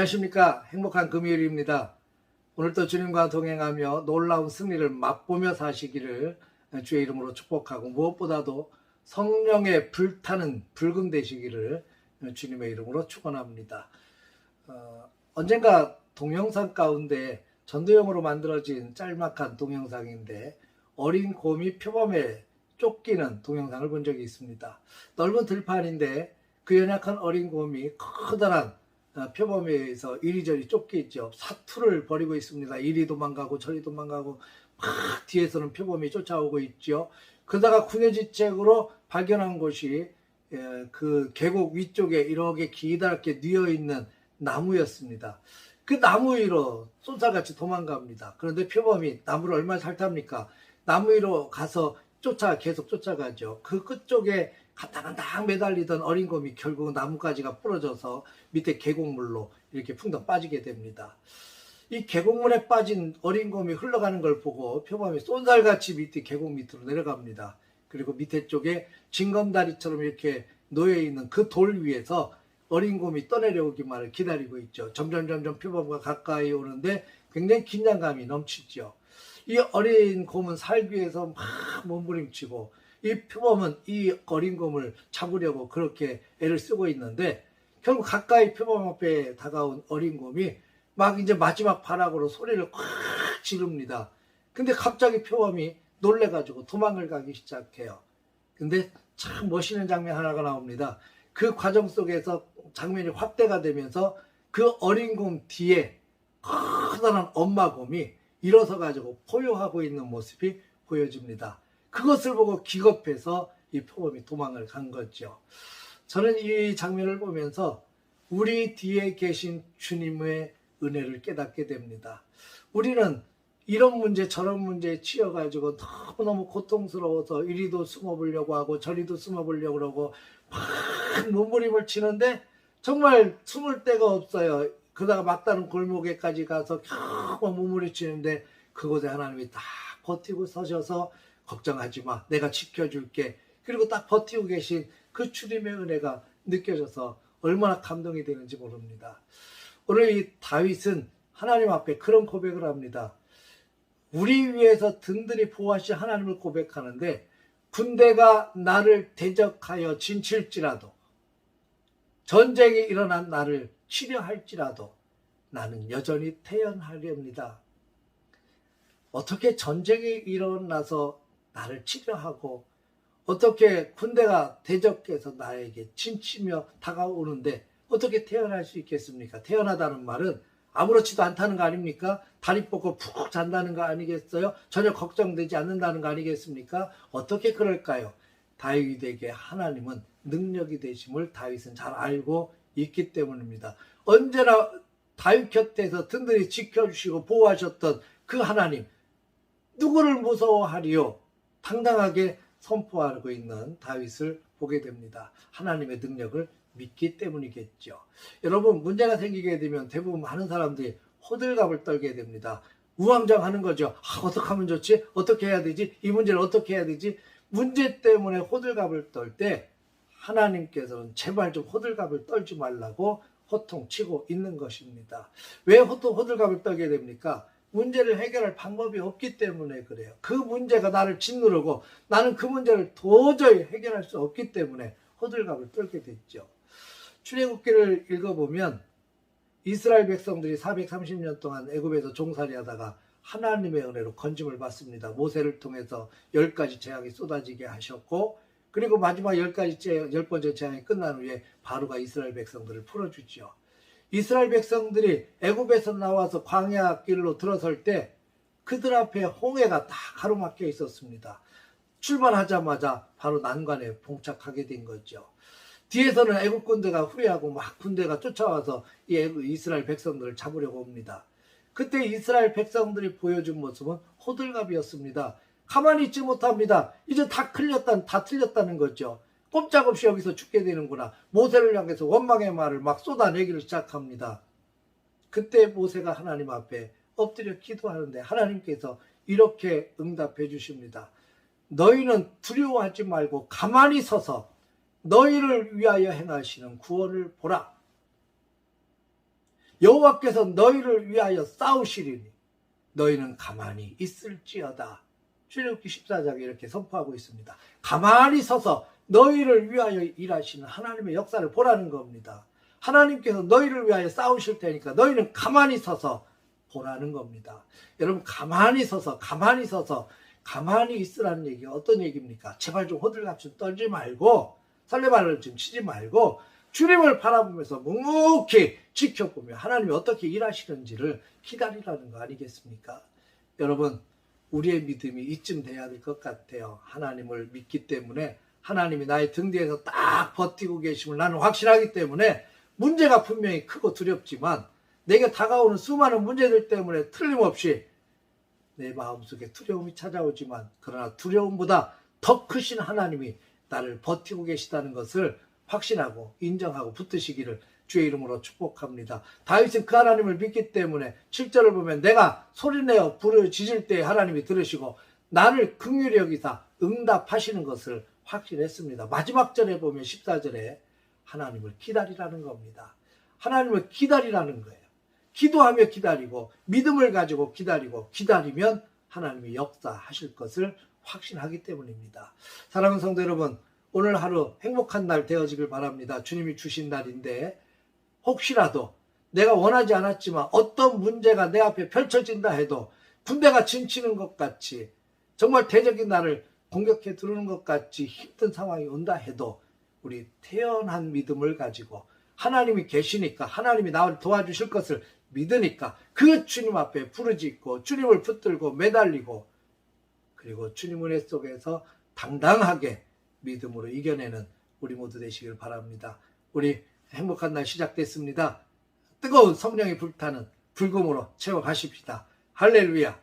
안녕하십니까. 행복한 금요일입니다. 오늘도 주님과 동행하며 놀라운 승리를 맛보며 사시기를 주의 이름으로 축복하고, 무엇보다도 성령의 불타는 붉음 되시기를 주님의 이름으로 축원합니다. 언젠가 동영상 가운데 전도용으로 만들어진 짤막한 동영상인데, 어린 곰이 표범에 쫓기는 동영상을 본 적이 있습니다. 넓은 들판인데 그 연약한 어린 곰이 커다란 표범에 의해서 이리저리 쫓기죠. 사투를 벌이고 있습니다. 이리 도망가고 저리 도망가고, 막 뒤에서는 표범이 쫓아오고 있죠. 그러다가 군의지책으로 발견한 곳이 그 계곡 위쪽에 이렇게 기다랗게 뉘어있는 나무였습니다. 그 나무 위로 쏜살같이 도망갑니다. 그런데 표범이 나무를 얼마나 잘 탑니까? 나무 위로 가서 계속 쫓아가죠. 그 끝쪽에 간당간당 매달리던 어린 곰이 결국 나무가지가 부러져서 밑에 계곡물로 이렇게 풍덩 빠지게 됩니다. 이 계곡물에 빠진 어린 곰이 흘러가는 걸 보고 표범이 쏜살같이 밑에 계곡 밑으로 내려갑니다. 그리고 밑에 쪽에 징검다리처럼 이렇게 놓여있는 그 돌 위에서 어린 곰이 떠내려오기만을 기다리고 있죠. 점점 표범과 가까이 오는데 굉장히 긴장감이 넘치죠. 이 어린 곰은 살기 위해서 막 몸부림치고, 이 표범은 이 어린 곰을 잡으려고 그렇게 애를 쓰고 있는데, 결국 가까이 표범 앞에 다가온 어린 곰이 막 이제 마지막 발악으로 소리를 콱 지릅니다. 근데 갑자기 표범이 놀래가지고 도망을 가기 시작해요. 근데 참 멋있는 장면 하나가 나옵니다. 그 과정 속에서 장면이 확대가 되면서 그 어린 곰 뒤에 커다란 엄마 곰이 일어서 가지고 포효하고 있는 모습이 보여집니다. 그것을 보고 기겁해서 이 표범이 도망을 간 거죠. 저는 이 장면을 보면서 우리 뒤에 계신 주님의 은혜를 깨닫게 됩니다. 우리는 이런 문제 저런 문제에 치여가지고 너무너무 고통스러워서 이리도 숨어보려고 하고 저리도 숨어보려고 그러고 막 몸부림을 치는데 정말 숨을 데가 없어요. 그러다가 막다른 골목에까지 가서 겨우 몸부림치는데 그곳에 하나님이 딱 버티고 서셔서 걱정하지 마, 내가 지켜줄게. 그리고 딱 버티고 계신 그 주님의 은혜가 느껴져서 얼마나 감동이 되는지 모릅니다. 오늘 이 다윗은 하나님 앞에 그런 고백을 합니다. 우리 위해서 든든히 보호하신 하나님을 고백하는데, 군대가 나를 대적하여 진칠지라도, 전쟁이 일어난 나를 치려할지라도 나는 여전히 태연하렵니다. 어떻게 전쟁이 일어나서 나를 치려하고, 어떻게 군대가 대적해서 나에게 침치며 다가오는데 어떻게 태어날 수 있겠습니까? 태어나다는 말은 아무렇지도 않다는 거 아닙니까? 다리 뻗고 푹 잔다는 거 아니겠어요? 전혀 걱정되지 않는다는 거 아니겠습니까? 어떻게 그럴까요? 다윗에게 하나님은 능력이 되심을 다윗은 잘 알고 있기 때문입니다. 언제나 다윗 곁에서 든든히 지켜주시고 보호하셨던 그 하나님, 누구를 무서워하리요? 당당하게 선포하고 있는 다윗을 보게 됩니다. 하나님의 능력을 믿기 때문이겠죠. 여러분, 문제가 생기게 되면 대부분 많은 사람들이 호들갑을 떨게 됩니다. 우왕좌왕하는 거죠. 어떻게 하면 좋지? 어떻게 해야 되지? 이 문제를 어떻게 해야 되지? 문제 때문에 호들갑을 떨 때 하나님께서는 제발 좀 호들갑을 떨지 말라고 호통치고 있는 것입니다. 왜 호들갑을 떨게 됩니까? 문제를 해결할 방법이 없기 때문에 그래요. 그 문제가 나를 짓누르고 나는 그 문제를 도저히 해결할 수 없기 때문에 호들갑을 떨게 됐죠. 출애굽기를 읽어보면 이스라엘 백성들이 430년 동안 애굽에서 종살이 하다가 하나님의 은혜로 건짐을 받습니다. 모세를 통해서 10가지 재앙이 쏟아지게 하셨고, 그리고 마지막 10번째 재앙이 끝난 후에 바로가 이스라엘 백성들을 풀어주죠. 이스라엘 백성들이 애굽에서 나와서 광야 길로 들어설 때 그들 앞에 홍해가 다 가로막혀 있었습니다. 출발하자마자 바로 난관에 봉착하게 된 거죠. 뒤에서는 애굽 군대가 후회하고 막 군대가 쫓아와서 이 이스라엘 백성들을 잡으려고 옵니다. 그때 이스라엘 백성들이 보여준 모습은 호들갑이었습니다. 가만히 있지 못합니다. 이제 다 틀렸다는 거죠. 꼼짝없이 여기서 죽게 되는구나. 모세를 향해서 원망의 말을 막 쏟아내기를 시작합니다. 그때 모세가 하나님 앞에 엎드려 기도하는데 하나님께서 이렇게 응답해 주십니다. 너희는 두려워하지 말고 가만히 서서 너희를 위하여 행하시는 구원을 보라. 여호와께서 너희를 위하여 싸우시리니 너희는 가만히 있을지어다. 출애굽기 14장에 이렇게 선포하고 있습니다. 가만히 서서 너희를 위하여 일하시는 하나님의 역사를 보라는 겁니다. 하나님께서 너희를 위하여 싸우실 테니까 너희는 가만히 서서 보라는 겁니다. 여러분, 가만히 서서 가만히 있으라는 얘기가 어떤 얘기입니까? 제발 좀 호들갑 좀 떨지 말고 설레발을 좀 치지 말고 주님을 바라보면서 묵묵히 지켜보며 하나님이 어떻게 일하시는지를 기다리라는 거 아니겠습니까? 여러분, 우리의 믿음이 이쯤 돼야 될 것 같아요. 하나님을 믿기 때문에 하나님이 나의 등 뒤에서 딱 버티고 계심을 나는 확신하기 때문에 문제가 분명히 크고 두렵지만 내게 다가오는 수많은 문제들 때문에 틀림없이 내 마음속에 두려움이 찾아오지만 그러나 두려움보다 더 크신 하나님이 나를 버티고 계시다는 것을 확신하고 인정하고 붙드시기를 주의 이름으로 축복합니다. 다윗은 그 하나님을 믿기 때문에 7절을 보면 내가 소리내어 부르짖을 때 하나님이 들으시고 나를 긍휼히 여기사 응답하시는 것을 확신했습니다. 마지막 절에 보면 14절에 하나님을 기다리라는 겁니다. 하나님을 기다리라는 거예요. 기도하며 기다리고 믿음을 가지고 기다리면 하나님이 역사하실 것을 확신하기 때문입니다. 사랑하는 성도 여러분, 오늘 하루 행복한 날 되어지길 바랍니다. 주님이 주신 날인데 혹시라도 내가 원하지 않았지만 어떤 문제가 내 앞에 펼쳐진다 해도 군대가 진치는 것 같이 정말 대적이 나를 공격해 들어오는 것 같이 힘든 상황이 온다 해도 우리 태연한 믿음을 가지고 하나님이 계시니까 하나님이 나를 도와주실 것을 믿으니까 그 주님 앞에 부르짖고 주님을 붙들고 매달리고 그리고 주님 은혜 속에서 당당하게 믿음으로 이겨내는 우리 모두 되시길 바랍니다. 우리 행복한 날 시작됐습니다. 뜨거운 성령이 불타는 불금으로 채워가십시다. 할렐루야.